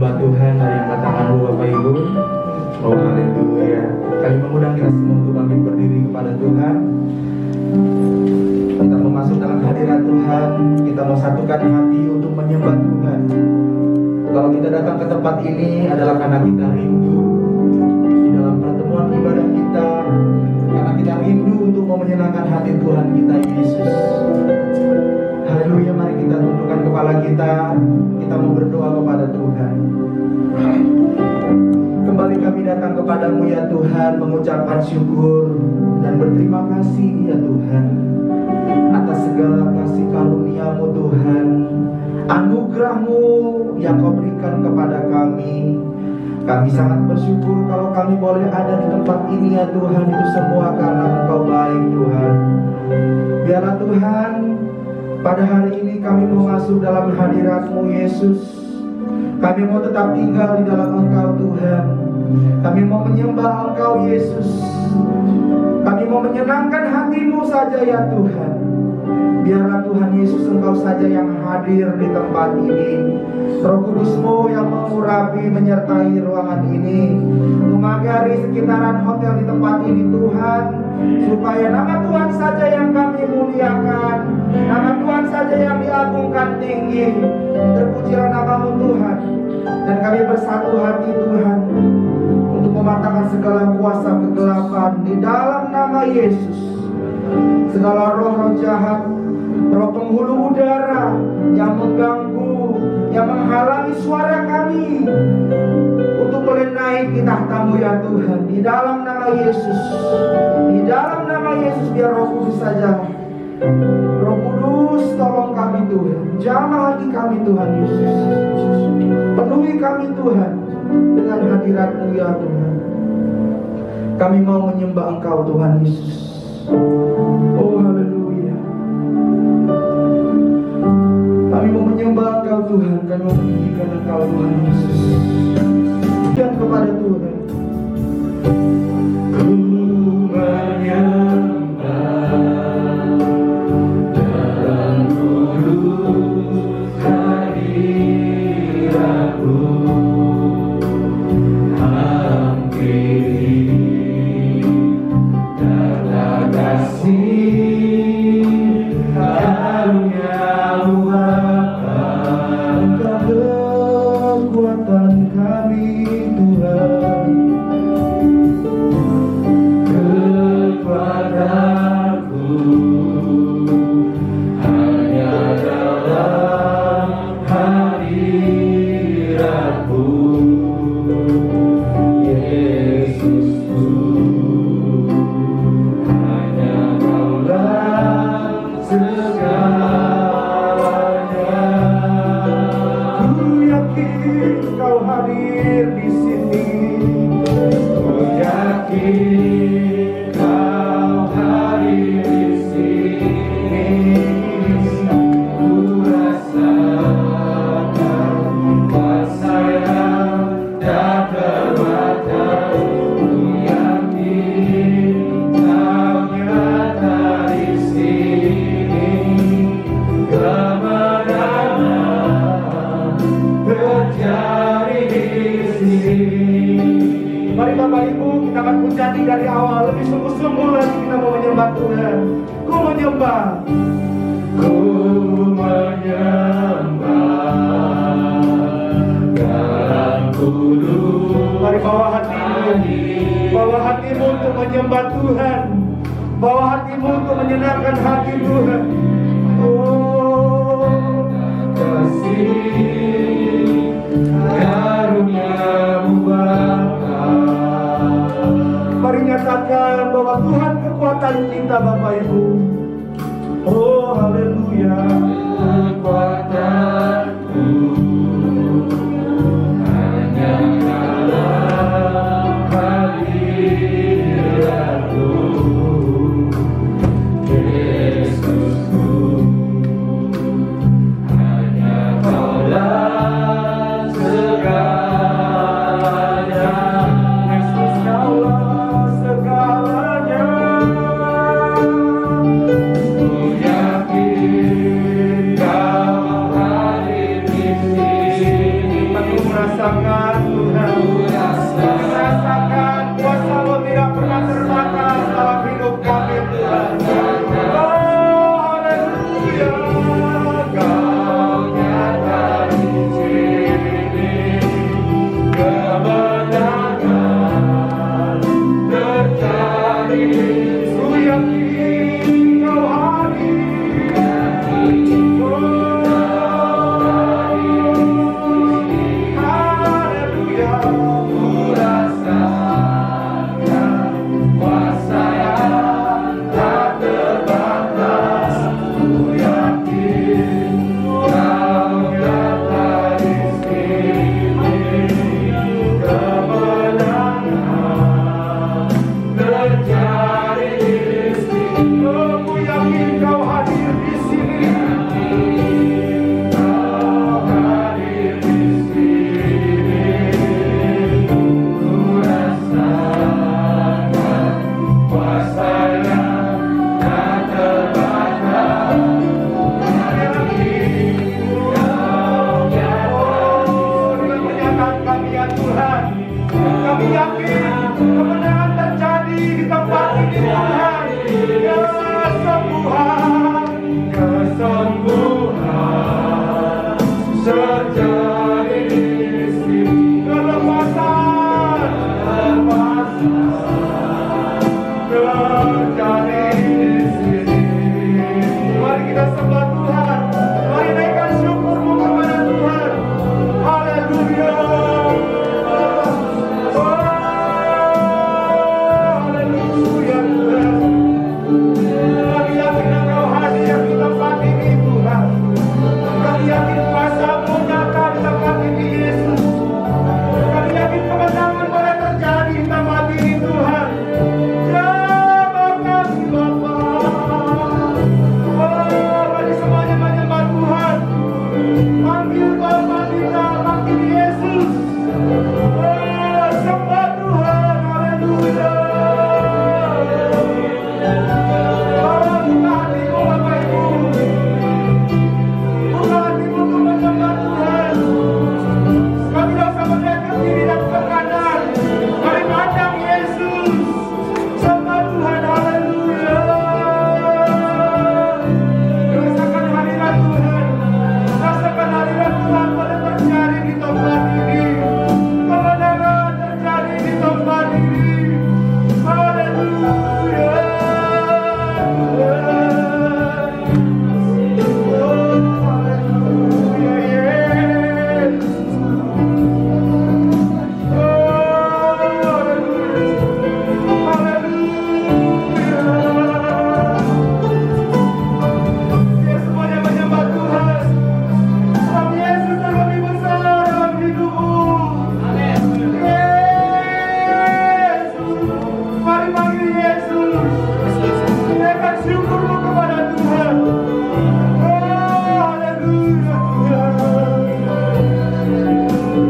menyembah Tuhan dari angkat tangan Bapak Ibu. Oh haleluya. Kami mengundang kita semua untuk bangkit berdiri kepada Tuhan. Kita mau masuk dalam hadirat Tuhan. Kita mau satukan hati untuk menyembah Tuhan. Kalau kita datang ke tempat ini adalah karena kita rindu di dalam pertemuan ibadah kita, karena kita rindu untuk mau menyenangkan hati Tuhan kita Yesus. Haleluya, mari kita tundukkan kepala kita. Kita mau berdoa kepada Tuhan. Kembali kami datang kepadamu ya Tuhan, mengucapkan syukur dan berterima kasih ya Tuhan atas segala kasih karunia-Mu Tuhan, anugerah-Mu yang Kau berikan kepada kami. Kami sangat bersyukur kalau kami boleh ada di tempat ini ya Tuhan. Itu semua karena Engkau baik Tuhan. Biarlah Tuhan, pada hari ini kami mau masuk dalam hadirat-Mu Yesus. Kami mau tetap tinggal di dalam Engkau Tuhan. Kami mau menyembah Engkau Yesus. Kami mau menyenangkan hati-Mu saja ya Tuhan. Biarlah Tuhan Yesus Engkau saja yang hadir di tempat ini. Roh Kudus-Mu yang mengurapi menyertai ruangan ini, memagari sekitaran hotel di tempat ini Tuhan, supaya nama Tuhan saja yang kami muliakan, nama Tuhan saja yang diagungkan tinggi. Terpujilah nama-Mu Tuhan. Dan kami bersatu hati Tuhan untuk mematahkan segala kuasa kegelapan di dalam nama Yesus. Segala roh-roh jahat, roh penghulu udara yang mengganggu, yang menghalangi suara kami untuk boleh naik di tahta-Mu ya Tuhan, di dalam nama Yesus. Di dalam nama Yesus, biar Roh Kudus saja. Roh Kudus, tolong kami Tuhan, jamah hati kami Tuhan Yesus. Penuhi kami Tuhan dengan hadirat-Mu ya Tuhan. Kami mau menyembah Engkau Tuhan Yesus. Oh haleluya. Kami mau menyembah Engkau Tuhan. Kami mau meninggikan Engkau Tuhan Yesus. Dan kepada Tuhan. Ku menyembah dalam kudus hadirat-Mu. Hampiri data kasih karunia-Mu Bapa. Engkau kekuatan kami Tuhan, kekuatanku hanya dalam hadirat-Mu Yesusku. Hanya Kaulah segalanya. Ku yakin Kau hadir di sini. Ku yakin Kau hadir di sini. Ku rasakan kuasa yang tak terbatas. Ku yakin Kau nyata di sini. Kemenangan terjadi di sini. Mari Bapak Ibu, kita akan menjadi dari awal lebih sungguh-sungguh lagi. Kita mau menyembah Tuhan. Ku menyembah. Ku menyembah dalam kudus. Mari bawa hatimu. Bawa hatimu untuk menyembah Tuhan. Bawa hatimu untuk menyenangkan hati Tuhan. Oh, kasih karunia-Mu Bapa. Mari nyatakan bahwa Tuhan kekuatan kita Bapak Ibu. Oh haleluya. Kekuatanku hanya dalam hadirat-Mu Yesusku. Hanya Kaulah segalanya. Yesus Kaulah segalanya. terjadi di sini. Kelepasan terjadi di sini. Mari kita sembah Tuhan. Mari naikkan syukurmu kepada Tuhan. Haleluya. Haleluya Tuhan. Kami yakin Engkau hadir di tempat ini Tuhan. Kami yakin kuasa-Mu nyata di tempat ini Yesus. Kami yakin kemenangan boleh terjadi di tempat ini Tuhan. Terima kasih Bapa. Oh, bagi semuanya menyembah Tuhan. Panggil Bapa kita, panggil Yesus. Oh, sembah Tuhan. Haleluya. Oh, buka hatimu Bapak Ibu. Buka hatimu untuk menyembah Tuhan. Kami tidak usah melihat ke kiri dan ke kanan. Mari pandang Yesus. Sembah Tuhan. Haleluya. Rasakan hadirat Tuhan. Rasakan hadirat Tuhan boleh terjadi di tempat ini. Kemenangan terjadi di tempat ini. Haleluya. Oh, haleluya, Yesus. Biar semuanya menyembah Tuhan. Sebab Yesus terlebih besar dalam hidupmu. Yesus. Mari panggil Yesus. Naikkan syukurmu kepada Tuhan. Oh, haleluya Tuhan.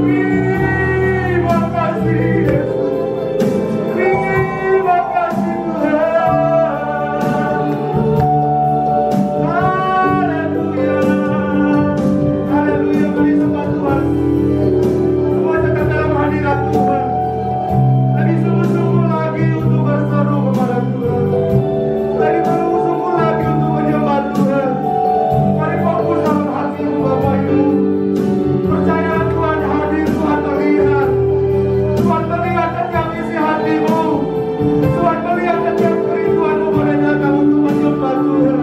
Terima kasih Yesus. Terima kasih Tuhan. Haleluya. Haleluya. Beri sembah Tuhan. Semua tetap dalam hadirat Tuhan. Lebih sungguh-sungguh lagi untuk berseru kepada Tuhan. Lebih sungguh-sungguh lagi untuk menyembah Tuhan. Mari fokus dalam hatimu Bapak Ibu. Percayalah Tuhan hadir, Tuhan terlihat. Tuhan melihat setiap isi hatimu. Tuhan melihat setiap kerinduanmu pada nyata untuk menyembah Tuhan.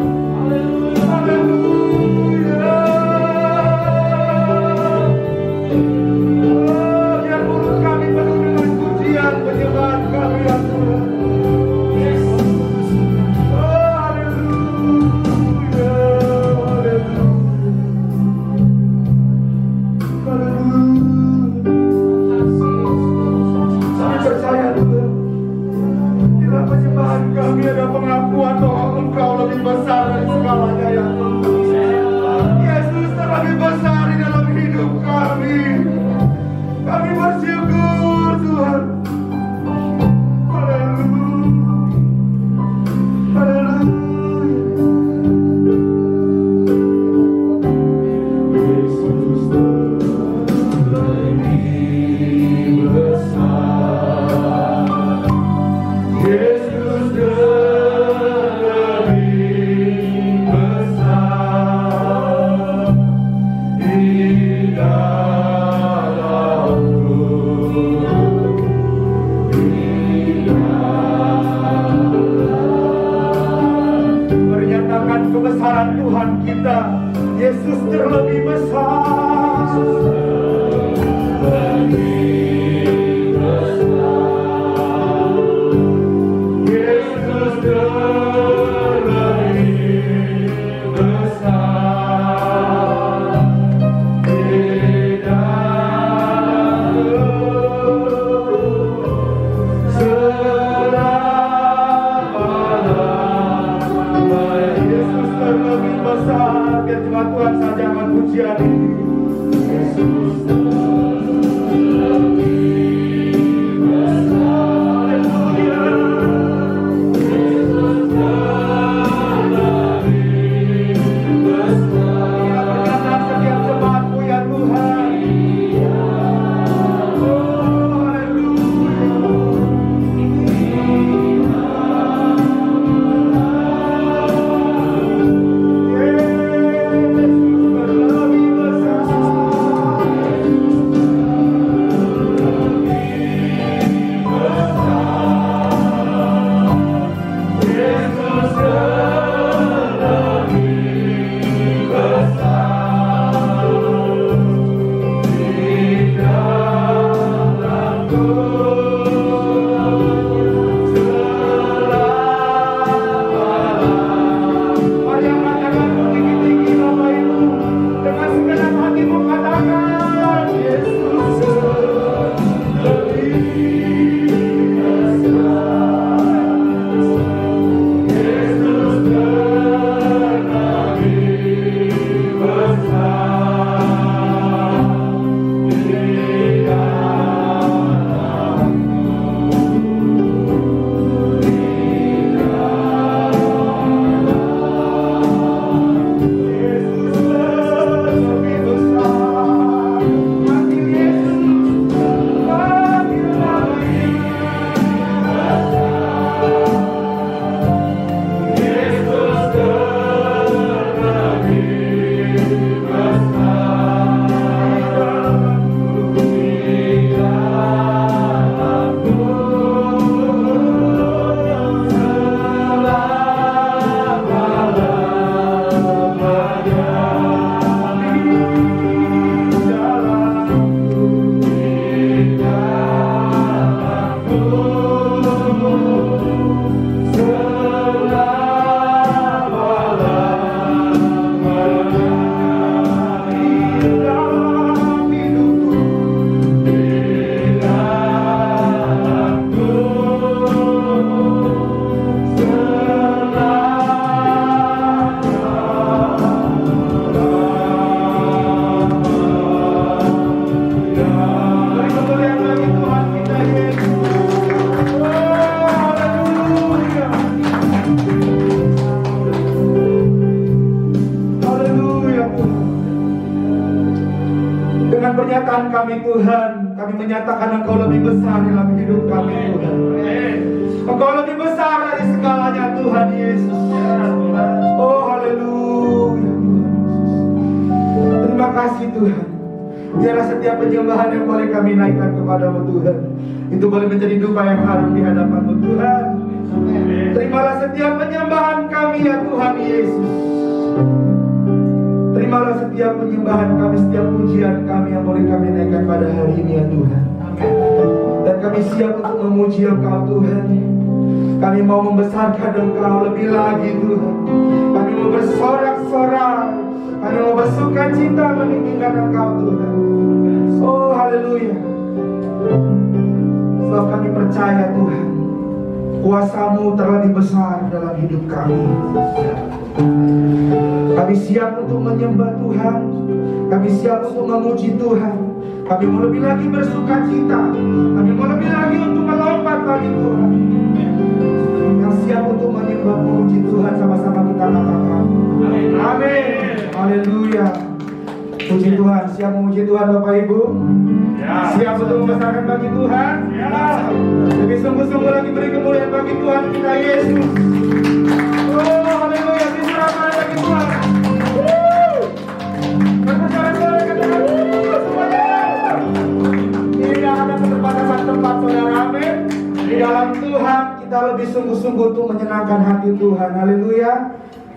Haleluya. Oh, biar mulut kami penuh dengan pujian penyembahan kami ya Tuhan. Oh, haleluya. Haleluya. Kami percaya Tuhan, di dalam penyembahan kami ada pengakuan bahwa Engkau lebih besar dari segalanya ya Tuhan. Yesus terlebih besar di dalam hidup kami. Kami bersyukur Tuhan. Haleluya. Haleluya. Yesus terlebih besar. Yesus terlebih besar di dalamku, di dalam. Menyatakan kebesaran Tuhan kita. Yesus terlebih besar. Terlebih besar. Yesus terlebih besar di dalamku. Selama-lamanya. Yesus terlebih besar. Biar cuma Tuhan saja akan pujian ini. Yesus terlebih besar. Haleluya. Yesus terlebih besar. Kita berkata setiap jemaat-Mu ya Tuhan. Oh, haleluya. Yesus terlebih besar. pernyataan kami Tuhan, kami menyatakan Engkau lebih besar dalam hidup kami Tuhan. Engkau lebih besar dari segalanya Tuhan Yesus. Oh haleluya. Terima kasih Tuhan. Biarlah setiap penyembahan yang boleh kami naikkan kepadamu Tuhan, itu boleh menjadi dupa yang harum di hadapanmu Tuhan. Terimalah setiap penyembahan kami ya Tuhan Yesus. Terimalah setiap penyembahan kami, setiap pujian kami yang boleh kami naikkan pada hari ini ya Tuhan. Dan kami siap untuk memuji Engkau Tuhan. Kami mau membesarkan Engkau lebih lagi Tuhan. Kami mau bersorak-sorak, kami mau bersuka cita meninggikan Engkau Tuhan. Oh haleluya. Sebab kami percaya Tuhan, kuasa-Mu terlebih besar dalam hidup kami. Kami siap untuk menyembah Tuhan. Kami siap untuk memuji Tuhan. Kami mau lebih lagi bersuka cita. Kami mau lebih lagi untuk melompat bagi Tuhan. Yang siap untuk menyembah memuji Tuhan, sama-sama kita katakan amin. Haleluya. Puji Tuhan. Siap memuji Tuhan Bapak Ibu? Siap untuk membesarkan bagi Tuhan? Lebih sungguh-sungguh lagi beri kemuliaan bagi Tuhan kita Yesus. Oh haleluya. Diserahkan bagi Tuhan. Tidak ada keterbatasan tempat saudara, amin. Di dalam Tuhan kita lebih sungguh-sungguh untuk menyenangkan hati Tuhan. Haleluya.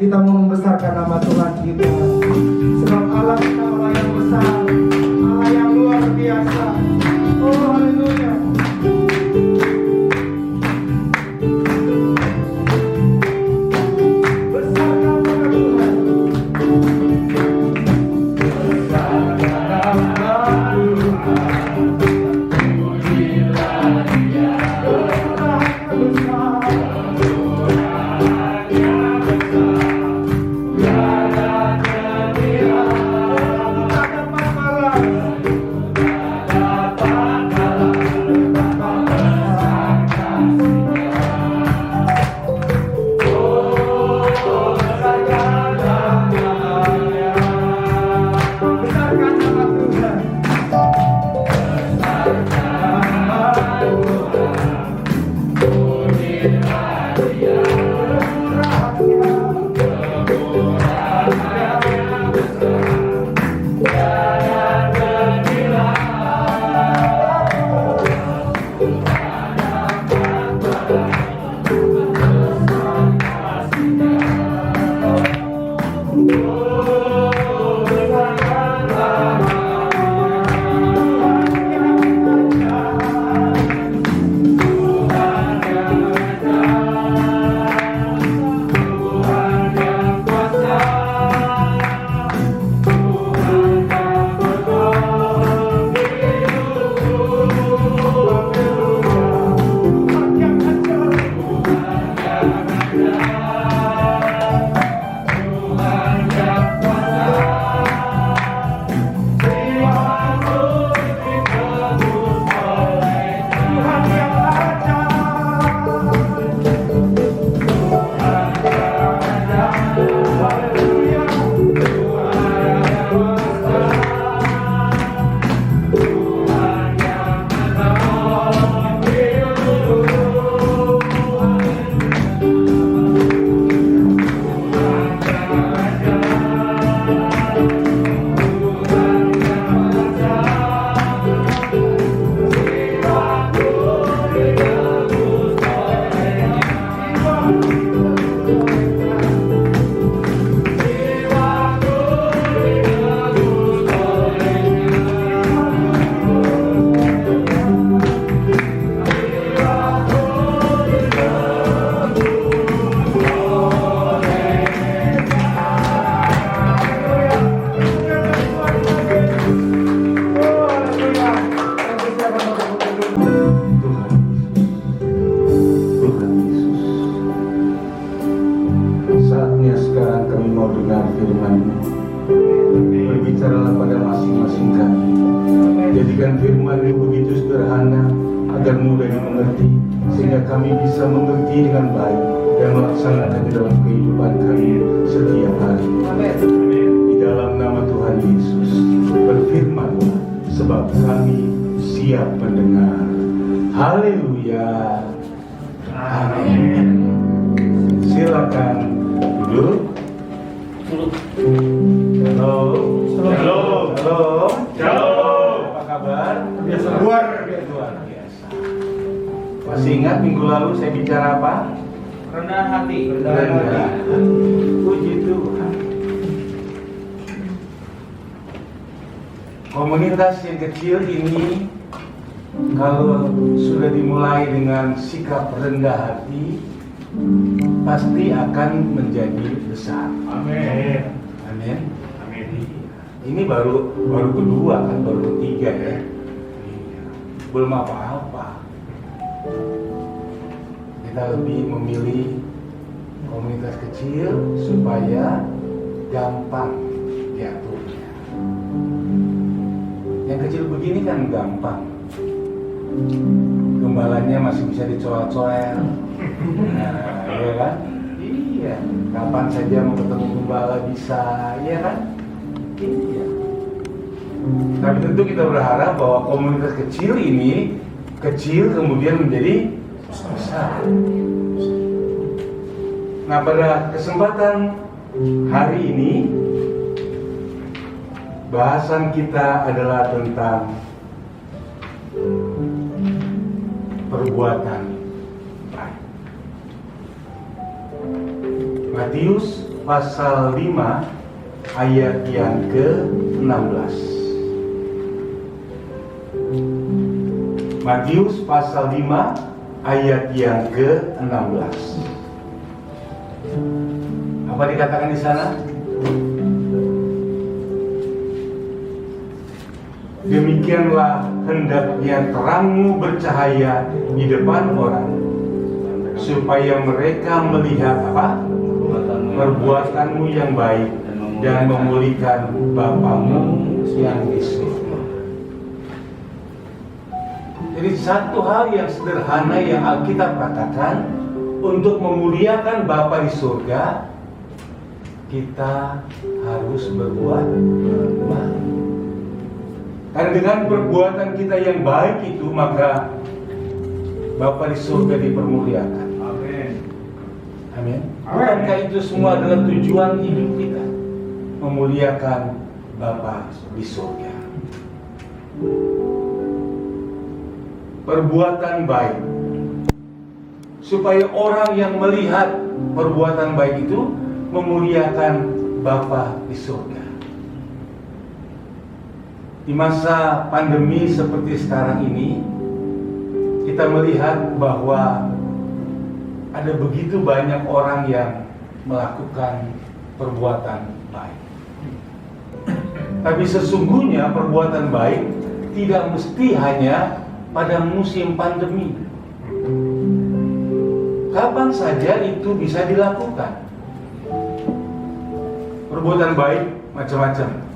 Kita mau membesarkan nama Tuhan kita. Sebab Allah kita Allah yang besar, Allah yang luar biasa. Oh haleluya. Berbicaralah pada masing-masing kami. Jadikan firman-Mu begitu sederhana agar mudah dimengerti, sehingga kami bisa mengerti dengan baik dan melaksanakan di dalam kehidupan kami setiap hari. Di dalam nama Tuhan Yesus, berfirman-Lah sebab kami siap mendengar. Haleluya. Amin. Silakan duduk. Halo. Halo. Halo. Shalom. Apa kabar? Biasa. Luar biasa. Masih ingat minggu lalu saya bicara apa? Rendah hati. Rendah. Puji Tuhan. Komunitas yang kecil ini kalau sudah dimulai dengan sikap rendah hati, pasti akan menjadi besar. Amin. Amin. Amin. Ini baru kedua kan, baru ketiga ya. Belum apa-apa. Kita lebih memilih komunitas kecil supaya gampang diaturnya. Yang kecil begini kan gampang. Gembalanya masih bisa dicoel-coel. Nah, iya kan? Iya. Kapan saja mau ketemu gembala bisa, iya kan? Iya. Tapi tentu kita berharap bahwa komunitas kecil ini kecil kemudian menjadi besar. Nah, pada kesempatan hari ini bahasan kita adalah tentang perbuatan baik. Matius pasal 5 ayat yang ke-16. Matius pasal 5 ayat yang ke-16. Apa dikatakan di sana? Demikianlah hendaknya terangmu bercahaya di depan orang, supaya mereka melihat apa? Perbuatanmu yang baik dan memulihkan Bapamu yang di surga. Jadi satu hal yang sederhana yang Alkitab katakan, untuk memuliakan Bapa di surga, kita harus berbuat baik. Karena dengan perbuatan kita yang baik itu, maka Bapa di surga dipermuliakan. Amin. Amin. Bukankah itu semua adalah tujuan hidup kita? Memuliakan Bapa di surga. Perbuatan baik, supaya orang yang melihat perbuatan baik itu memuliakan Bapa di surga. Di masa pandemi seperti sekarang ini, kita melihat bahwa ada begitu banyak orang yang melakukan perbuatan baik. Tapi sesungguhnya perbuatan baik tidak mesti hanya pada musim pandemi. Kapan saja itu bisa dilakukan. Perbuatan baik macam-macam.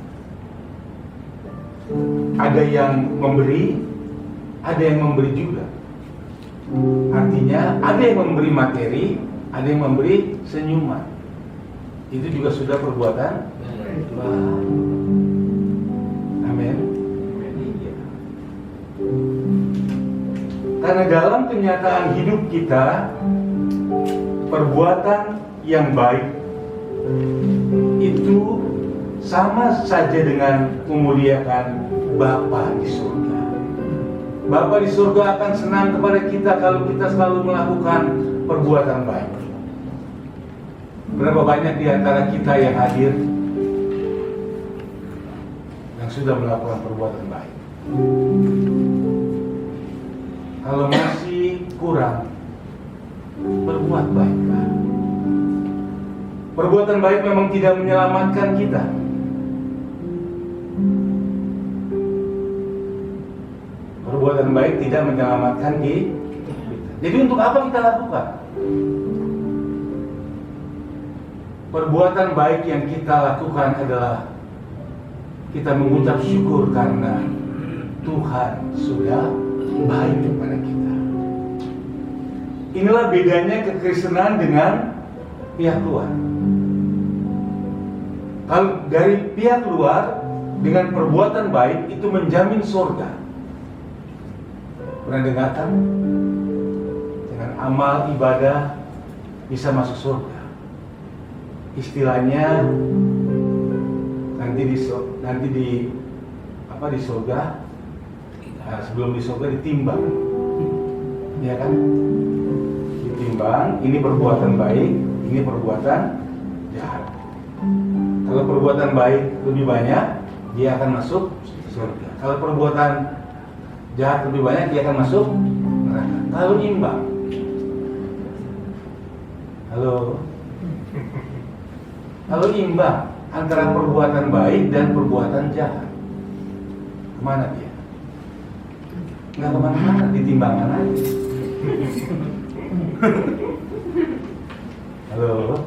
Ada yang memberi, ada yang memberi juga. Artinya ada yang memberi materi, ada yang memberi senyuman. Itu juga sudah perbuatan baik. Amin. Karena dalam kenyataan hidup kita, perbuatan yang baik itu sama saja dengan memuliakan Bapa di surga. Bapa di surga akan senang kepada kita kalau kita selalu melakukan perbuatan baik. Berapa banyak di antara kita yang hadir yang sudah melakukan perbuatan baik? Kalau masih kurang, berbuat baiklah. Perbuatan baik memang tidak menyelamatkan kita. Perbuatan baik tidak menyelamatkan kita. Jadi untuk apa kita lakukan? Perbuatan baik yang kita lakukan adalah kita mengucap syukur karena Tuhan sudah baik kepada kita. Inilah bedanya kekristenan dengan pihak luar. Kalau dari pihak luar, dengan perbuatan baik itu menjamin surga. Pernah dengar kan? Dengan amal ibadah bisa masuk surga. Istilahnya nanti di surga, sebelum di surga ditimbang, ya kan? Ditimbang, ini perbuatan baik, ini perbuatan jahat. Kalau perbuatan baik lebih banyak, dia akan masuk surga. Kalau perbuatan jahat lebih banyak, dia akan masuk neraka. Kalau imbang, kalau imbang antara perbuatan baik dan perbuatan jahat, kemana dia? Nggak kemana-mana, ditimbangan aja. Halo.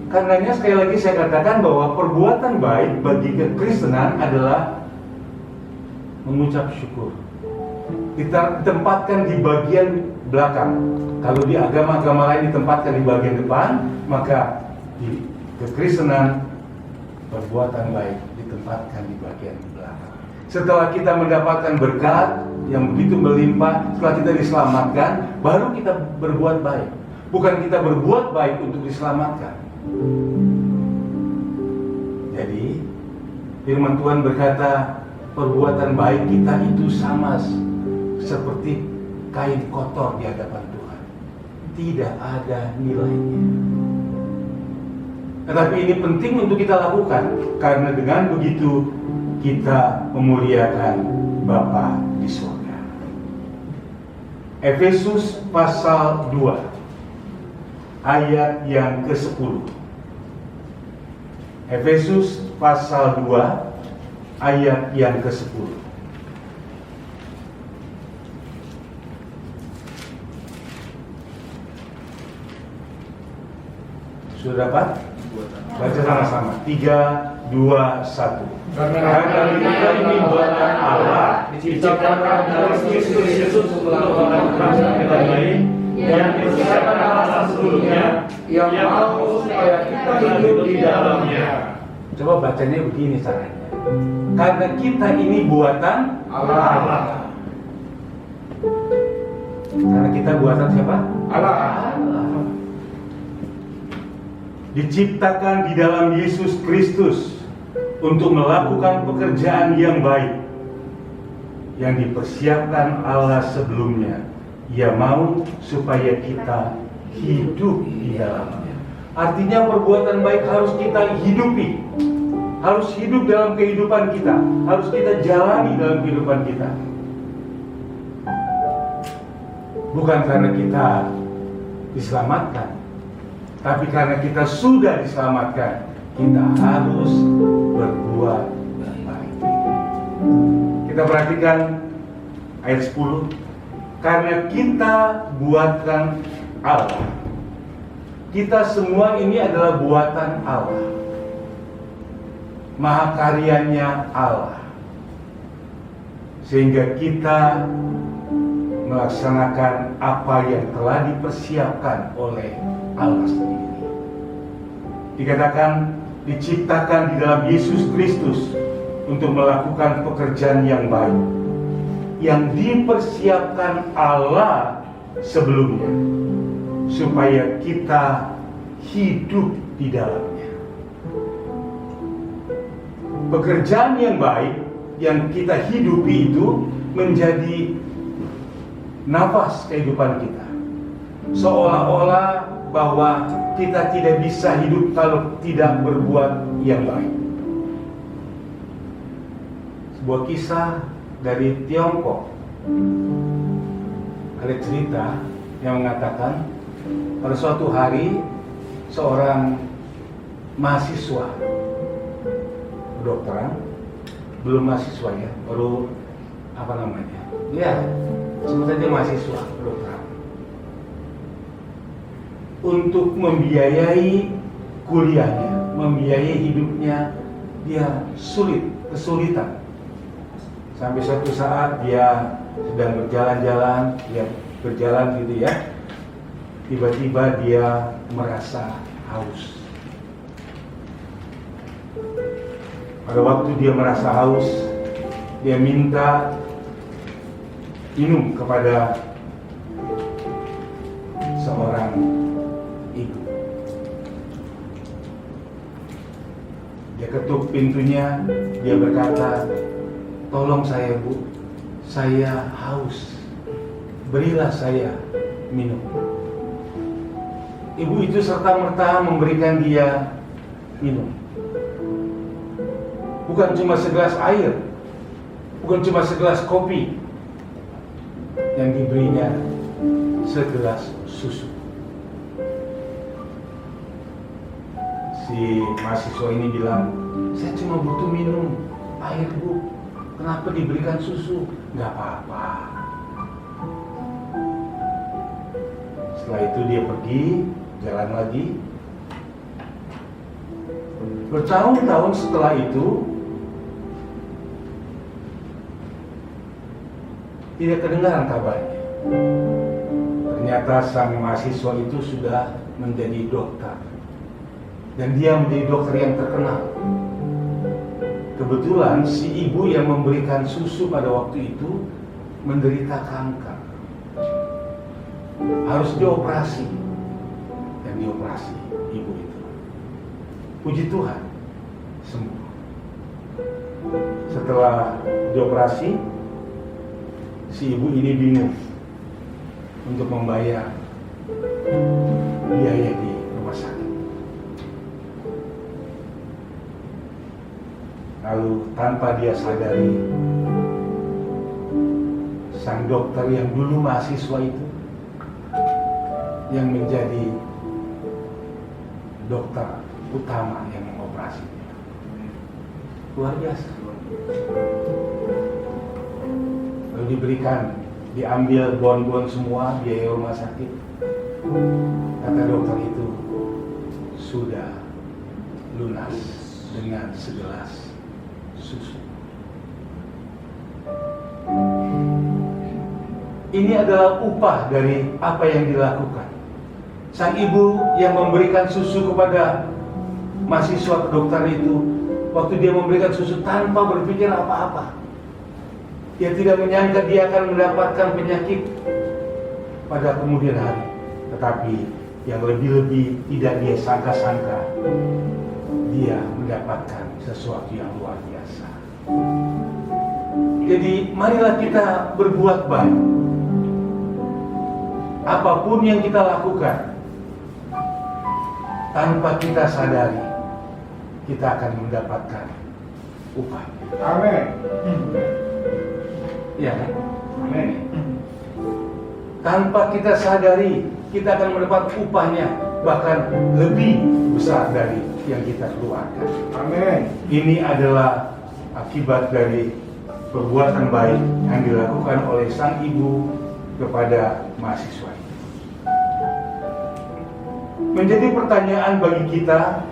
Karenanya sekali lagi saya katakan bahwa perbuatan baik bagi kekristenan adalah mengucap syukur. Ditempatkan di bagian belakang. Kalau di agama-agama lain ditempatkan di bagian depan, maka di kekristenan perbuatan baik ditempatkan di bagian belakang. Setelah kita mendapatkan berkat yang begitu melimpah, setelah kita diselamatkan, baru kita berbuat baik. Bukan kita berbuat baik untuk diselamatkan. Jadi firman Tuhan berkata, perbuatan baik kita itu sama seperti kain kotor di hadapan Tuhan, tidak ada nilainya. Tetapi ini penting untuk kita lakukan, karena dengan begitu kita memuliakan Bapa di surga. Efesus pasal 2 ayat yang ke-10. Efesus pasal 2 ayat yang ke-10. Sudah dapat? Baca sama-sama. 3, 2, 1. Karena kita ini buatan Allah, diciptakan dalam Kristus Yesus untuk melakukan pekerjaan yang baik, yang dipersiapkan Allah sebelumnya, yang mau supaya kita hidup di dalamnya. Coba bacanya begini caranya. Karena kita ini buatan Allah. Karena kita buatan siapa? Allah. Diciptakan di dalam Yesus Kristus untuk melakukan pekerjaan yang baik yang dipersiapkan Allah sebelumnya. Ia mau supaya kita hidup di dalamnya. Artinya perbuatan baik harus kita hidupi, harus hidup dalam kehidupan kita, harus kita jalani dalam kehidupan kita. Bukan karena kita diselamatkan, tapi karena kita sudah diselamatkan, kita harus berbuat baik. Kita perhatikan ayat 10. Karena kita buatan Allah. Kita semua ini adalah buatan Allah, mahakaryanya Allah, sehingga kita melaksanakan apa yang telah dipersiapkan oleh Allah sendiri. Dikatakan diciptakan di dalam Yesus Kristus untuk melakukan pekerjaan yang baik yang dipersiapkan Allah sebelumnya, supaya kita hidup di dalamnya. Pekerjaan yang baik yang kita hidupi itu menjadi nafas kehidupan kita. Seolah-olah bahwa kita tidak bisa hidup kalau tidak berbuat yang baik. Sebuah kisah dari Tiongkok, ada cerita yang mengatakan pada suatu hari seorang mahasiswa kedokteran, belum mahasiswa ya, baru sebut saja mahasiswa kedokteran, untuk membiayai kuliahnya, membiayai hidupnya, dia kesulitan. Sampai suatu saat dia sedang berjalan-jalan, tiba-tiba dia merasa haus. Pada waktu dia merasa haus, dia minta minum kepada seorang ibu. Dia ketuk pintunya, dia berkata, "Tolong saya, Bu, saya haus, berilah saya minum." Ibu itu serta-merta memberikan dia minum. Bukan cuma segelas air, bukan cuma segelas kopi, yang diberinya segelas susu. Si mahasiswa ini bilang, "Saya cuma butuh minum air, Bu. Kenapa diberikan susu?" "Nggak apa-apa." Setelah itu dia pergi, jalan lagi. Bertahun-tahun setelah itu, tidak kedengaran kabarnya. Ternyata sang mahasiswa itu sudah menjadi dokter. Dan dia menjadi dokter yang terkenal. Kebetulan si ibu yang memberikan susu pada waktu itu menderita kanker. Harus dioperasi. Dan dioperasi ibu itu. Puji Tuhan, sembuh. Setelah dioperasi, si ibu ini bingung untuk membayar biaya di rumah sakit. Lalu tanpa dia sadari, sang dokter yang dulu mahasiswa itu, yang menjadi dokter utama yang mengoperasi. Luar biasa. Lalu diberikan, diambil bon-bon semua biaya rumah sakit. Kata dokter itu, sudah lunas dengan segelas susu. Ini adalah upah dari apa yang dilakukan. Sang ibu yang memberikan susu kepada mahasiswa kedokteran itu, waktu dia memberikan susu tanpa berpikir apa-apa. Dia tidak menyangka dia akan mendapatkan penyakit pada kemudian hari. Tetapi yang lebih-lebih tidak dia sangka-sangka, dia mendapatkan sesuatu yang luar biasa. Jadi marilah kita berbuat baik. Apapun yang kita lakukan, tanpa kita sadari, kita akan mendapatkan upah. Amin. Ya kan? Amin. Tanpa kita sadari, kita akan mendapat upahnya, bahkan lebih besar dari yang kita keluarkan. Amin. Ini adalah akibat dari perbuatan baik yang dilakukan oleh sang ibu kepada mahasiswa. Menjadi pertanyaan bagi kita,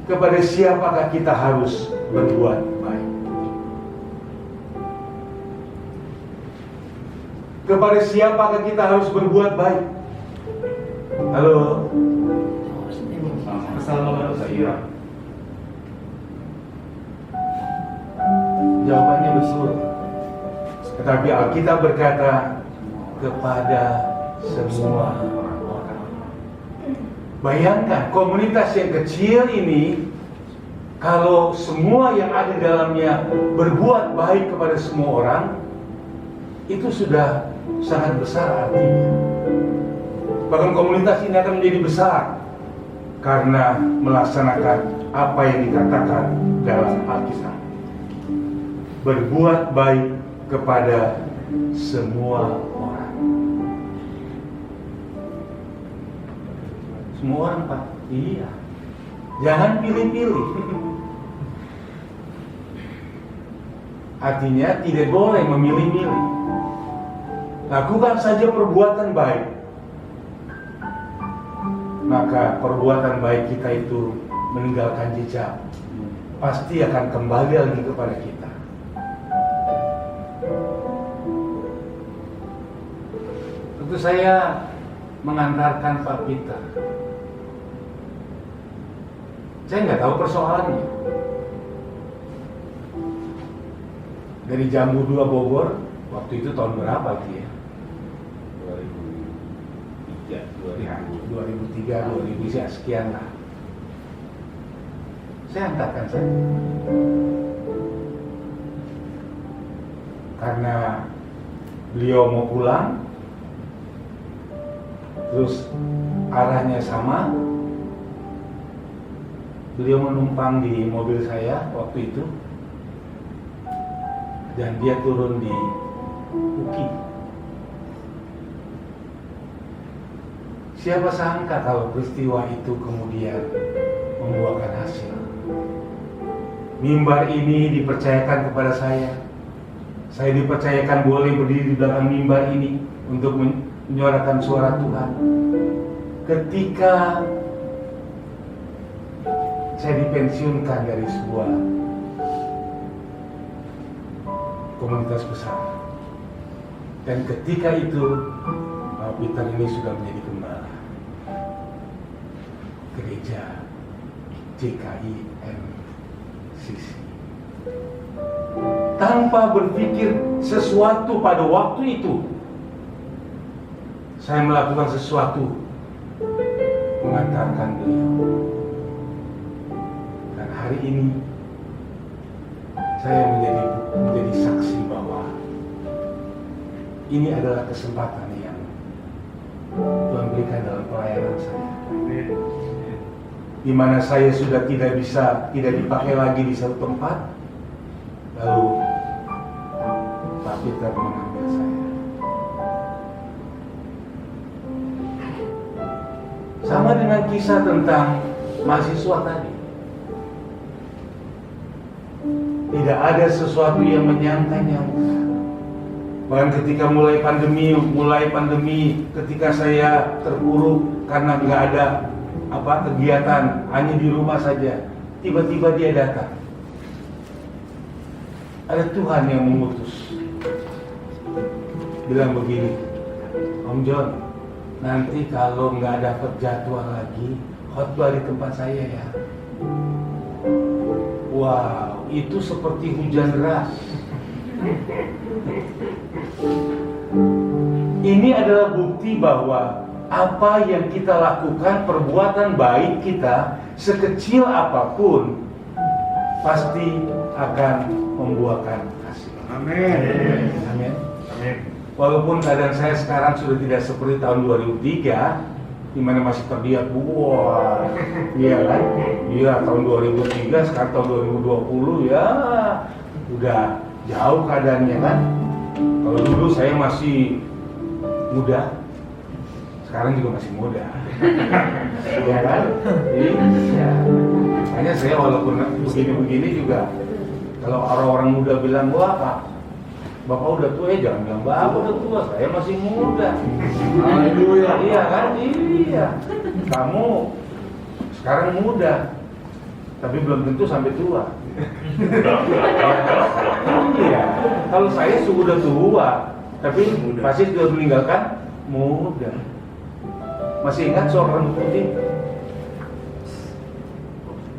kepada siapakah kita harus berbuat baik? Kepada siapakah kita harus berbuat baik? Halo? Assalamualaikum warahmatullahi. Jawabannya betul. Tetapi Alkitab berkata, kepada semua orang. Bayangkan komunitas yang kecil ini, kalau semua yang ada di dalamnya berbuat baik kepada semua orang, itu sudah sangat besar artinya. Bahkan komunitas ini akan menjadi besar karena melaksanakan apa yang dikatakan dalam Alkitab. Berbuat baik kepada semua orang. Semua orang, Pak? Iya. Jangan pilih-pilih. Artinya tidak boleh memilih-milih. Lakukan saja perbuatan baik. Maka perbuatan baik kita itu meninggalkan jejak. Pasti akan kembali lagi kepada kita. Tentu saya mengantarkan Pak Peter Saya nggak tahu persoalannya. Dari Jambu 2 Bogor, waktu itu tahun berapa itu ya? 2003, 2000 ya, sekian lah. Saya angkatkan saja. Karena beliau mau pulang, terus arahnya sama, beliau menumpang di mobil saya waktu itu, dan dia turun di Uki. Siapa sangka kalau peristiwa itu kemudian membuahkan hasil. Mimbar ini dipercayakan kepada saya. Saya dipercayakan boleh berdiri di belakang mimbar ini untuk menyuarakan suara Tuhan. Ketika saya dipensiunkan dari sebuah komunitas besar, dan ketika itu Pak Peter ini sudah menjadi gembala gereja GKI MCC. Tanpa berpikir sesuatu pada waktu itu, saya melakukan sesuatu, mengantarkan beliau. Dan hari ini saya menjadi saksi bahwa ini adalah kesempatan yang Tuhan berikan dalam pelayanan saya. Di mana saya sudah tidak dipakai lagi di satu tempat, lalu Pak Peter mengambil saya. Sama dengan kisah tentang mahasiswa tadi. Tidak ada sesuatu yang menyangka-nyangka. Bahkan ketika mulai pandemi, ketika saya terpuruk karena nggak ada kegiatan, hanya di rumah saja, tiba-tiba dia datang. Ada Tuhan yang mengutus, bilang begini, Om John, nanti kalau nggak dapat jadwal lagi, khotbah di tempat saya ya. Wow, itu seperti hujan deras. Ini adalah bukti bahwa apa yang kita lakukan, perbuatan baik kita, sekecil apapun, pasti akan membuahkan hasil. Amin. Amin. Amin. Walaupun keadaan saya sekarang sudah tidak seperti tahun 2003, di mana masih terlihat wah, iya kan? Iya, tahun 2003, sekarang tahun 2020 ya udah jauh keadaannya kan. Kalau dulu saya masih muda, sekarang juga masih muda. Iya kan? Iya. Makanya saya walaupun begini-begini juga, kalau orang-orang muda bilang, wah Pak, Bapak udah tua, jangan bilang Bapak udah tua, saya masih muda. Haleluya. Iya kan? Iya. Kamu sekarang muda, tapi belum tentu sampai tua. Iya. Kalau saya sudah tua, tapi pasti sudah meninggalkan muda. Masih ingat soal rambut putih?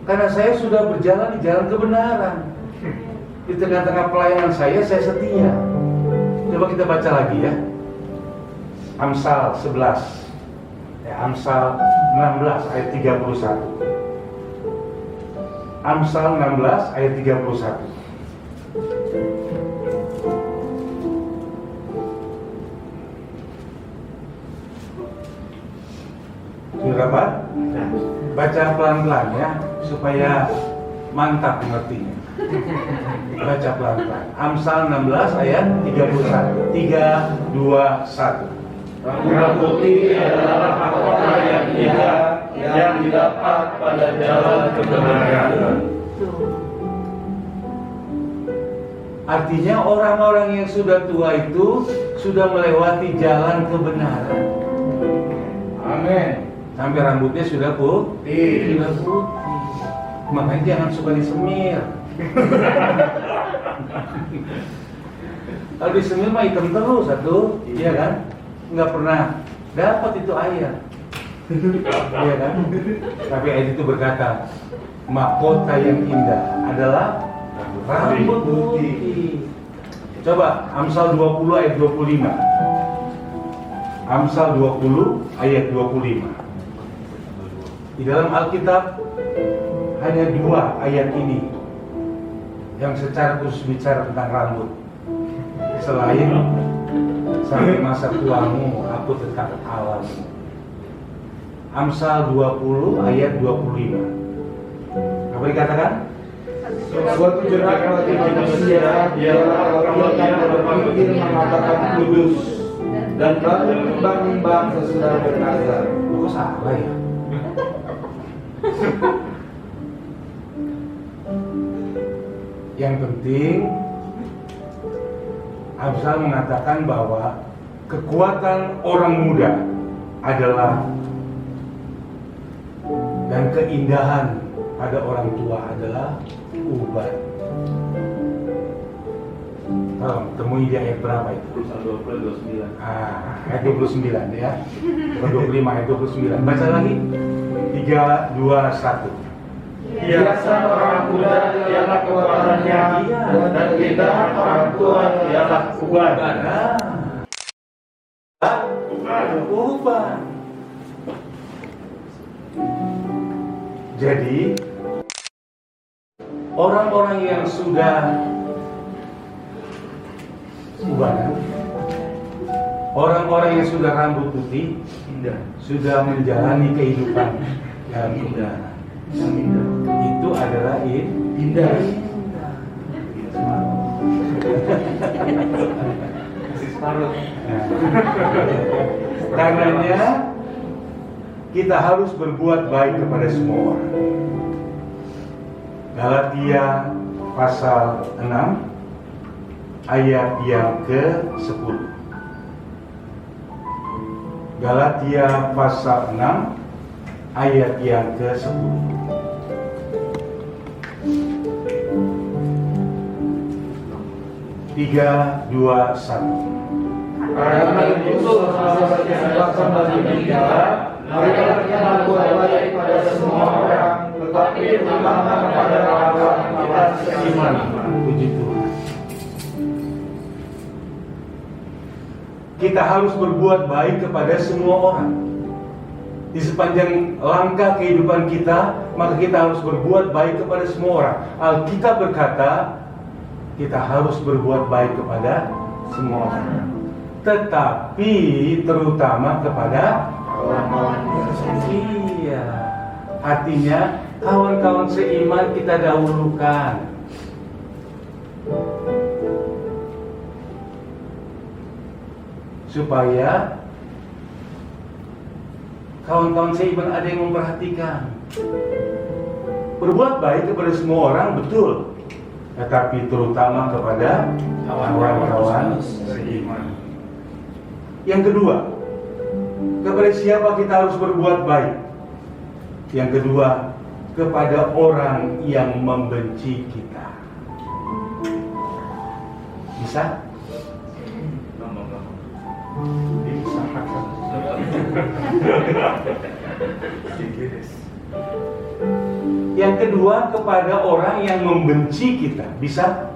Karena saya sudah berjalan di jalan kebenaran. Di tengah-tengah pelayanan saya setia. Coba kita baca lagi ya. Amsal 11. Amsal 16 ayat 31. Amsal 16 ayat 31. Sudah dapat? Baca pelan-pelan ya, supaya mantap mengertinya. Baca pelan-pelan. Amsal 16 ayat 31. 3, 2, 1. Rambut putih adalah mahkota yang indah yang didapat pada jalan kebenaran. Artinya orang-orang yang sudah tua itu sudah melewati jalan kebenaran. Amin. Sampai rambutnya sudah putih. Sudah putih. Makanya jangan suka disemir. Kalau disemir mah hitam terus satu, iya kan? Nggak pernah dapat itu air. Iya kan? Tapi ayat itu berkata, mahkota yang indah adalah rambut putih. Coba Amsal 20 ayat 25. Amsal 20 ayat 25. Di dalam Alkitab hanya 2 ayat ini yang secara khusus bicara tentang rambut. Selain sampai masa tuamu aku tetap awalmu. Amsal 20 ayat 25. Apa dikatakan? Suatu jerat bagi manusia ialah kalau dia berpikir mengatakan kudus dan lalu menimbang-nimbang sesudah bernazar. Kok salah ya? Yang penting Amsal mengatakan bahwa kekuatan orang muda adalah dan keindahan pada orang tua adalah ubat. Tolong temui di ayat berapa itu? Amsal 20 29. Ayat 29 ya. 25 ayat 29. Baca lagi. 3 2 1. Hiasan orang muda ialah kekuatannya, dan keindahan orang tua ialah ubat. Ubat. Jadi orang-orang yang sudah ubanan, orang-orang yang sudah rambut putih, sudah menjalani kehidupan yang indah. Itu adalah indah. Karenanya kita harus berbuat baik kepada semua orang. Galatia pasal 6 ayat yang ke-10. Galatia pasal 6 ayat yang ke-10. Tiga, dua, satu. Karena itu sahabat yang datang bagi kita, marilah kita berbuat baik pada semua orang, tetapi terutama kepada kawan kita seiman. Puji Tuhan. Kita harus berbuat baik kepada semua orang. Di sepanjang langkah kehidupan kita, maka kita harus berbuat baik kepada semua orang. Alkitab berkata, kita harus berbuat baik kepada semua orang. Tetapi terutama kepada kawan-kawan. Iya. Artinya kawan-kawan seiman kita dahulukan. Supaya kawan-kawan seiman ada yang memperhatikan. Berbuat baik kepada semua orang, betul. Tetapi terutama kepada kawan-kawan seiman. Yang kedua, kepada siapa kita harus berbuat baik? Yang kedua, kepada orang yang membenci kita. Bisa? Yang kedua, kepada orang yang membenci kita. Bisa?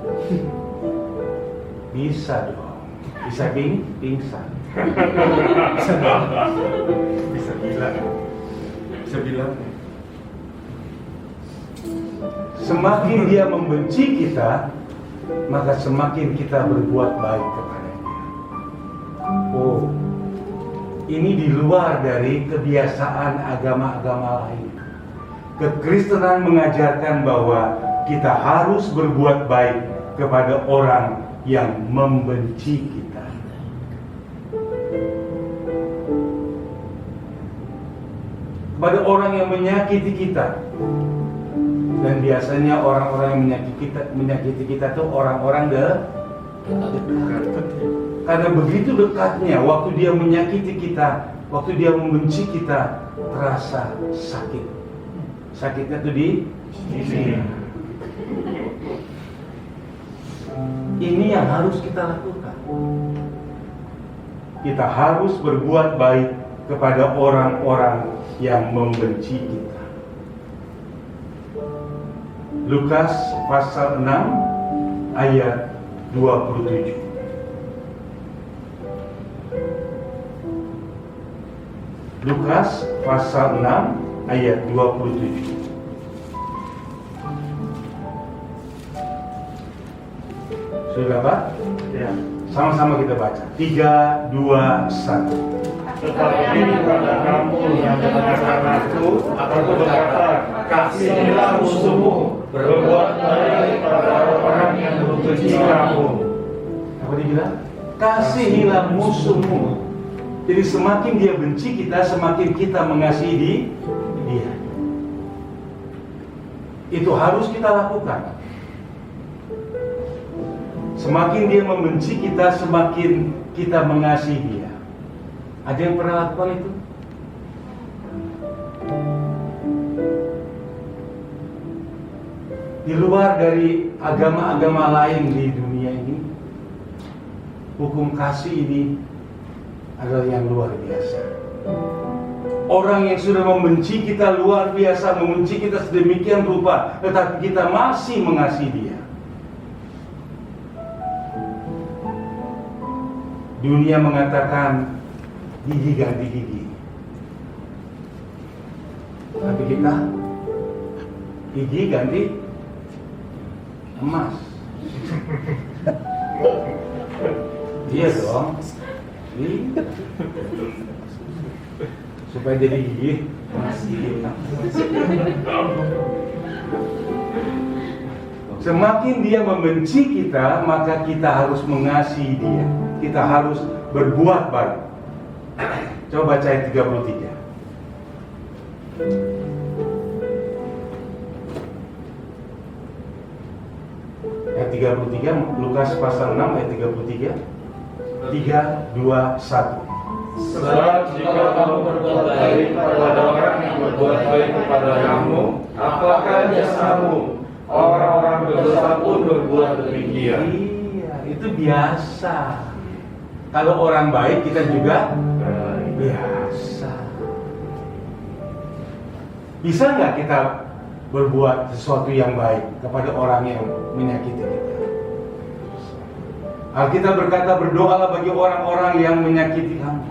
Bisa dong. Bisa pingsan. Bisa bilang. Semakin dia membenci kita, maka semakin kita berbuat baik kepada dia. Oh, ini di luar dari kebiasaan agama-agama lain. Kekristenan mengajarkan bahwa kita harus berbuat baik kepada orang yang membenci kita. Kepada orang yang menyakiti kita. Dan biasanya orang-orang yang menyakiti kita itu orang-orang dekat. Karena begitu dekatnya, waktu dia menyakiti kita, waktu dia membenci kita, terasa sakit. Sakitnya tuh di sini. Ini yang harus kita lakukan. Kita harus berbuat baik kepada orang-orang yang membenci kita. Lukas pasal 6 ayat 27. Lukas pasal 6 ayat 27. Sudah dapat? Ya. Sama-sama kita baca. 3, 2, 1. Tetapi kepada kamu yang mendengarkan aku berkata, kasihilah musuhmu, berbuat baik pada orang yang membenci kamu. Apa dia bilang? Kasihilah musuhmu. Jadi semakin dia benci kita, semakin kita mengasihi dia. Itu harus kita lakukan. Semakin dia membenci kita, semakin kita mengasihi dia. Ada yang pernah lakukan itu? Di luar dari agama-agama lain di dunia ini, hukum kasih ini adalah yang luar biasa. Orang yang sudah membenci kita luar biasa, membenci kita sedemikian rupa, tetapi kita masih mengasihi dia. Dunia mengatakan gigi ganti gigi, tapi kita gigi ganti emas. Iya dong. Iya. Supaya jadi gigi emas. Semakin dia membenci kita, maka kita harus mengasihi dia. Kita harus berbuat baik. Coba baca ayat 33. Ayat 33, Lukas pasal 6 ayat 33. 3, 2, 1. Sebab jika kamu berbuat baik kepada orang yang berbuat baik kepada kamu, apakah jasamu? Orang-orang berdosa pun berbuat demikian. Iya, itu biasa. Kalau orang baik kita juga biasa. Bisa nggak kita berbuat sesuatu yang baik kepada orang yang menyakiti kita? Alkitab berkata, berdoalah bagi orang-orang yang menyakiti kamu.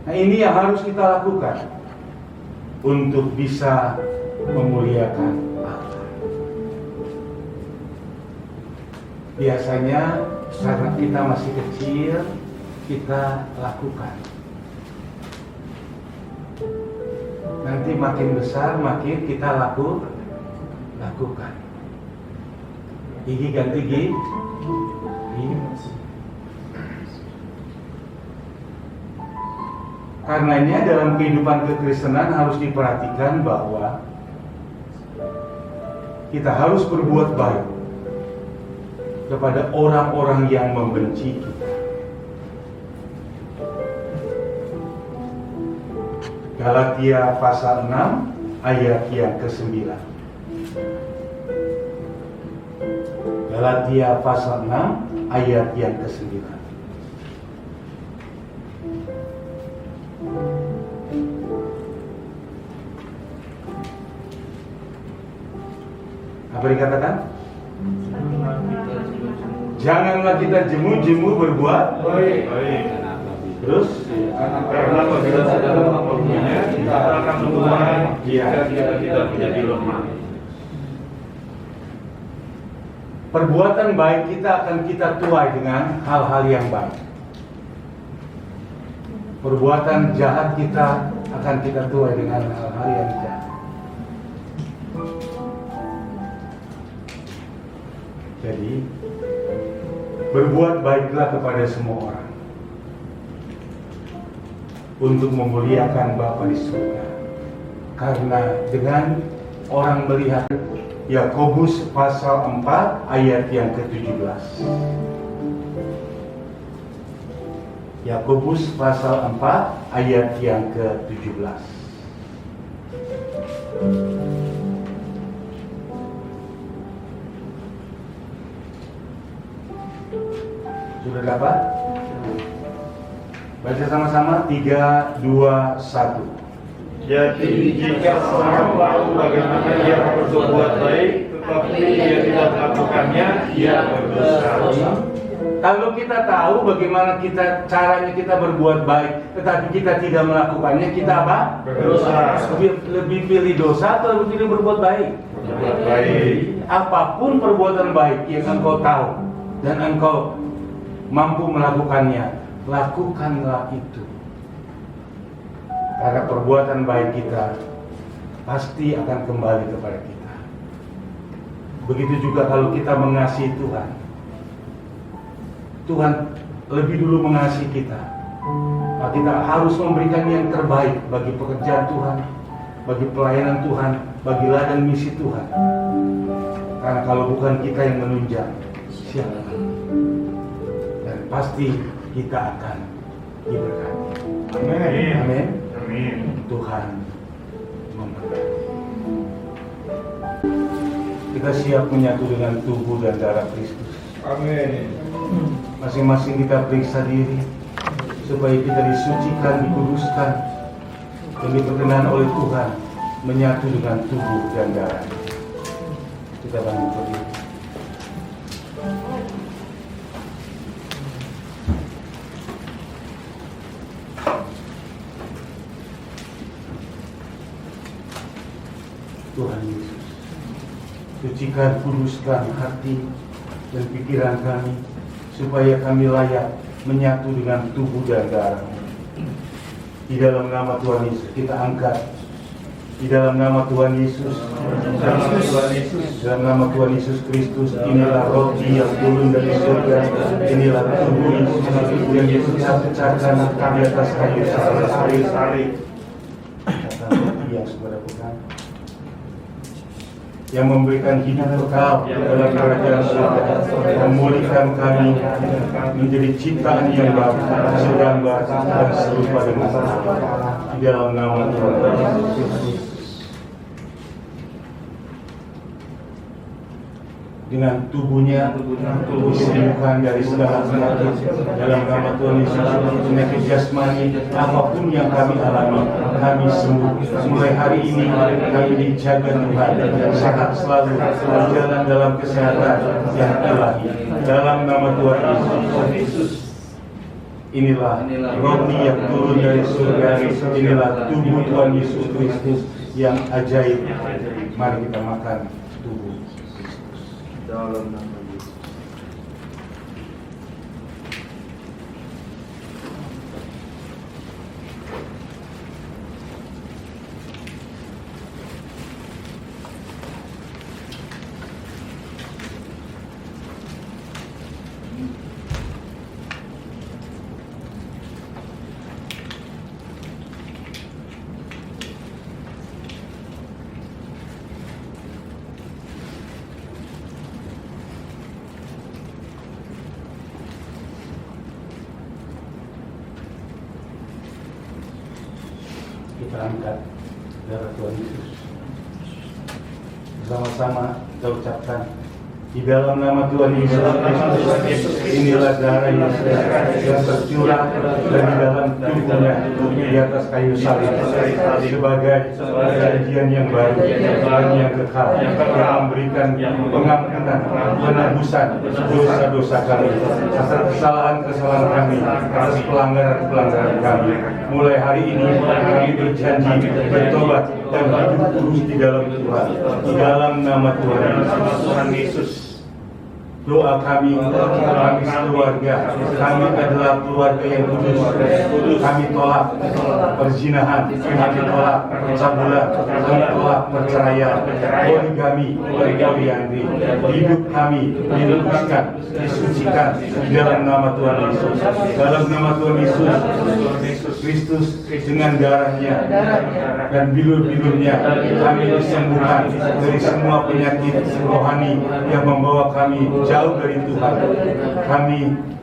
Nah, ini yang harus kita lakukan untuk bisa memuliakan Allah. Biasanya karena kita masih kecil, kita lakukan. Nanti makin besar, makin kita lakukan. Gigi ganti gigi. Karenanya dalam kehidupan kekristenan harus diperhatikan bahwa kita harus berbuat baik kepada orang-orang yang membenci kita. Galatia pasal 6 ayat yang ke-9. Galatia pasal 6 ayat yang ke-9. Apa dikatakan? Janganlah kita jemu-jemu berbuat Baik. terus Karena apabila sedang mampunya, kita akan menuai jika kita tidak menjadi lemah. perbuatan baik kita akan kita tuai dengan hal-hal yang baik. Perbuatan jahat kita akan kita tuai dengan hal-hal yang jahat. Jadi berbuat baiklah kepada semua orang untuk memuliakan Bapa di surga. Karena dengan orang melihat, Yakobus pasal 4 ayat yang ke-17. Yakobus pasal 4 ayat yang ke-17. Sudah dapat? Baca sama-sama 3, 2, 1. Jadi jika seorang tahu bagaimana ia harus berbuat baik, tetapi ia tidak melakukannya, ia berdosa. Kalau kita tahu bagaimana caranya kita berbuat baik, tetapi kita tidak melakukannya, kita apa? Berdosa. Lebih pilih dosa atau lebih pilih berbuat baik? Berbuat baik. Apapun perbuatan baik yang engkau tahu dan engkau mampu melakukannya, lakukanlah itu. Karena perbuatan baik kita pasti akan kembali kepada kita. Begitu juga kalau kita mengasihi Tuhan. Tuhan lebih dulu mengasihi kita. Nah, kita harus memberikan yang terbaik bagi pekerjaan Tuhan, bagi pelayanan Tuhan, bagi ladang misi Tuhan. Karena kalau bukan kita yang menunjang, siapa? Dan pasti kita akan diberkati. Amin. Amin. Amin. Tuhan memberkati. Kita siap menyatu dengan tubuh dan darah Kristus. Amin. Masing-masing kita periksa diri supaya kita disucikan, dikuduskan, dan diperkenan oleh Tuhan menyatu dengan tubuh dan darah. Kita bangun berdiri. Tuhan Yesus, sucikan, kuduskan hati dan pikiran kami supaya kami layak menyatu dengan tubuh dan darah-Mu. Di dalam nama Tuhan Yesus kita angkat. Di dalam nama Tuhan Yesus, dalam nama Tuhan Yesus Kristus, inilah roti yang turun dari surga, inilah tubuh Yesus yang Yesus pecahkan di atas kayu salib. Yang saudara pegang, yang memberikan hidup kekal dalam kerajaan surga, memulihkan kami menjadi ciptaan yang baru, sedang baru dan serupa dengan Allah. Di dalam nama Tuhan Yesus, dengan tubuhnya disembuhkan dari segala penyakit dalam nama Tuhan Yesus. Penyakit jasmani apapun yang kami alami, kami sembuh. Mulai hari ini kami dijaga Tuhan, sehat selalu, berjalan dalam kesehatan yang ilahi dalam nama Tuhan Yesus. Inilah roti yang turun dari surga, inilah tubuh Tuhan Yesus Kristus yang ajaib. Mari kita makan tubuh dalam nama Yesus. Kita angkat darah Tuhan Yesus. Bersama-sama kita ucapkan, di dalam nama Tuhan Yesus Kristus, inilah darah Yesus yang tercurah dari dalam tubuhnya di atas kayu salib sebagai perjanjian yang baru dan yang kekal, yang memberikan pengampunan, penebusan dosa-dosa kami, atas kesalahan-kesalahan kami, atas pelanggaran-pelanggaran kami. Mulai hari ini kami berjanji bertobat dan hidup kudus di dalam Tuhan, di dalam nama Tuhan Yesus. Doa kami sekeluarga, kami adalah keluarga yang kudus. Kami tolak perzinahan, kami tolak pencabulan, kami tolak perceraian, poligami, poliandri. Hidup kami dilembutkan, disucikan di dalam nama Tuhan Yesus. Dalam nama Tuhan Yesus Kristus, dengan darahnya dan bilur-bilurnya kami disembuhkan dari semua penyakit rohani yang membawa kami jauh dari Tuhan. Kami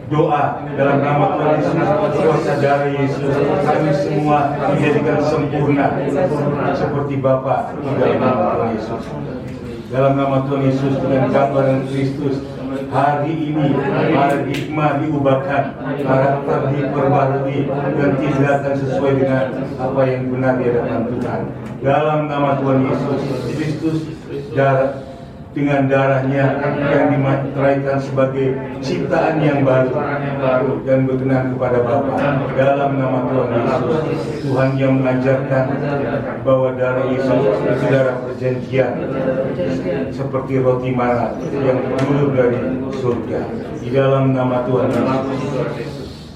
doa dalam nama Tuhan Yesus, kuasa darah Yesus, kami semua dijadikan sempurna seperti Bapa di dalam nama Tuhan Yesus. Dalam nama Tuhan Yesus, dengan gambaran Kristus, Hari ini paradigma diubahkan, karakter diperbarui, dan tindakan sesuai dengan apa yang benar di hadapan Tuhan. Dalam nama Tuhan Yesus Kristus, dengan darahnya yang dimateraikan sebagai ciptaan yang baru dan berkenan kepada Bapa. Dalam nama Tuhan Yesus, Tuhan yang mengajarkan bahwa darah Yesus itu darah perjanjian, seperti roti mana yang turun dari surga. Di dalam nama Tuhan Yesus,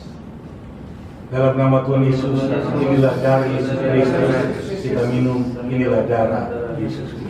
dalam nama Tuhan Yesus, inilah darah Yesus Kristus kita minum, inilah darah Yesus Kristus.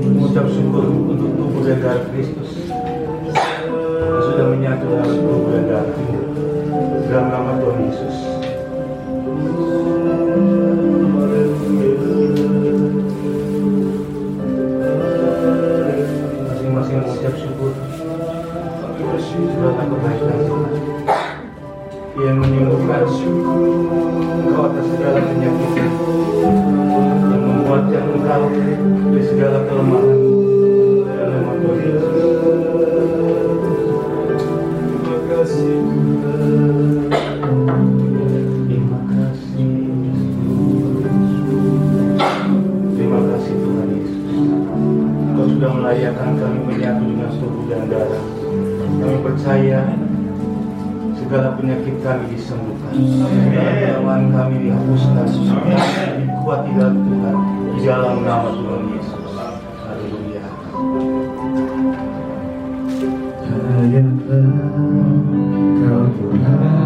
Mengucap syukur untuk tubuh dan darah Kristus yang sudah menyatu dalam tubuh dan darahmu. Dalam nama Tuhan Yesus. Masing-masing mengucap syukur karena kebaikan Tuhan yang menyembuhkan engkau atas segala penyakit, yang membuatkan engkau dari segala kelemahan. Dalam nama Tuhan Yesus. Terima kasih. Terima kasih. Terima kasih Tuhan Yesus. Engkau sudah melayakan kami menyatu dengan tubuh dan darah. Kami percaya segala penyakit kami disembuhkan, segala kelemahan kami dihapuskan, kami dikuati dalam Tuhan, di dalam nama Tuhan Yesus. Haleluya. Hayatlah kau Tuhan.